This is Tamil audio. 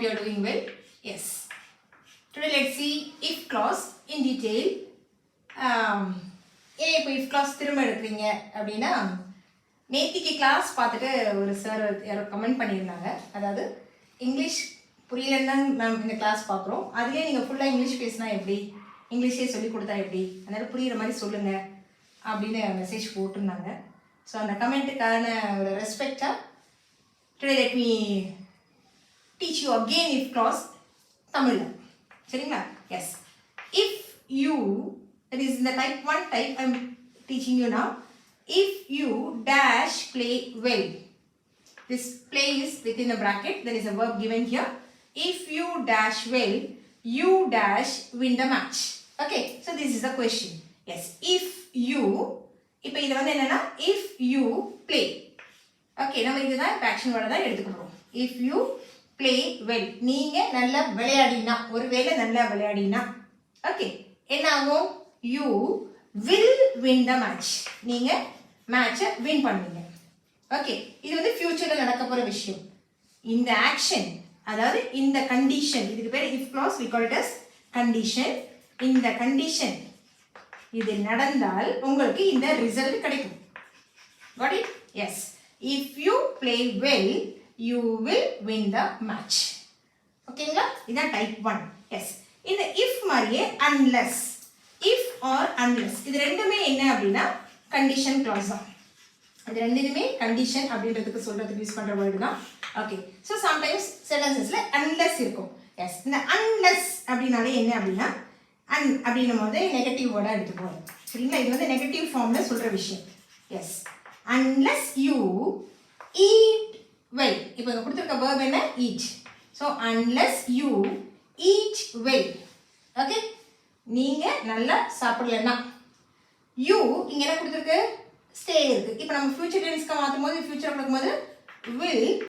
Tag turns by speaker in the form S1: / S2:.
S1: You are doing well. Yes. Today let's see if clause in detail. இப்போ if clause திரும்ப எடுக்கிறீங்க அப்படின்னா நேத்திக்கு கிளாஸ் பார்த்துட்டு ஒரு சார் யாரோ கமெண்ட் பண்ணியிருந்தாங்க. அதாவது இங்கிலீஷ் புரியலன்னு தான் மேம் இந்த கிளாஸ் பார்க்குறோம், அதுலேயே நீங்கள் ஃபுல்லாக இங்கிலீஷ் பேசினா எப்படி, இங்கிலீஷே சொல்லி கொடுத்தா எப்படி, அதனால் புரிகிற மாதிரி சொல்லுங்கள் அப்படின்னு மெசேஜ் போட்டிருந்தாங்க. ஸோ அந்த கமெண்ட்டுக்கான ஒரு ரெஸ்பெக்டாக today let me teach you again if clause Tamil. சரிங்களா? Yes. If you, that is in the type 1 type I am teaching you now. If you dash play well. This play is within a bracket. There is a verb given here. If you dash well, you dash win the match. Okay. So this is the question. Yes. If you, இப்போ இது வந்து என்னன்னா if you play. Okay. நம்ம இதுதான் action word தான் எடுத்துக்க போறோம். If you play well. நீங்கள் நல்லா விளையாடினா, ஒருவேளை நல்லா விளையாடினா, ஓகே, என்ன ஆகும்? You will win the match. நீங்கள் மேட்சை வின் பண்ணுவீங்க. ஓகே, இது வந்து ஃபியூச்சரில் நடக்க போகிற விஷயம். இந்த ஆக்ஷன், அதாவது இந்த கண்டிஷன், இதுக்கு பேர் if clause, we call it as condition. இந்த கண்டிஷன் இது நடந்தால் உங்களுக்கு இந்த ரிசல்ட் கிடைக்கும். Got it? Yes. If you play well, you will win the match. ஓகேங்களா? இதான் டைப் 1. எஸ். இந்த இஃப் மாதிரியே அன்லெஸ், இஃப் ஆர் அன்லெஸ், இது ரெண்டுமே என்ன அப்படின்னா கண்டிஷன் கிளாஸ் தான். இது ரெண்டுமே கண்டிஷன் அப்படின்றதுக்கு சொல்றதுக்கு யூஸ் பண்ற வேர்டு தான். ஓகே, ஸோ சம்டைம்ஸ் சென்டென்சஸ்ல அன்லெஸ் இருக்கும். எஸ், இந்த அன்லெஸ் அப்படின்னாலே என்ன அப்படின்னா அப்படின்னும் போது நெகட்டிவ் வேர்டாக எடுத்துப்போம். சரிங்களா? இது வந்து நெகட்டிவ் ஃபார்ம்ல சொல்ற விஷயம். Yes, unless you eat well. இப்போ இங்க கொடுத்திருக்க verb என்ன? eat. So unless you eat well. Okay? நீங்க நல்லா சாப்பிடலன்னா, you இங்க என்ன கொடுத்திருக்கு? stay இருக்கு. இப்போ நம்ம future tense-க்கு மாத்தும்போது, future கொடுக்கும்போது will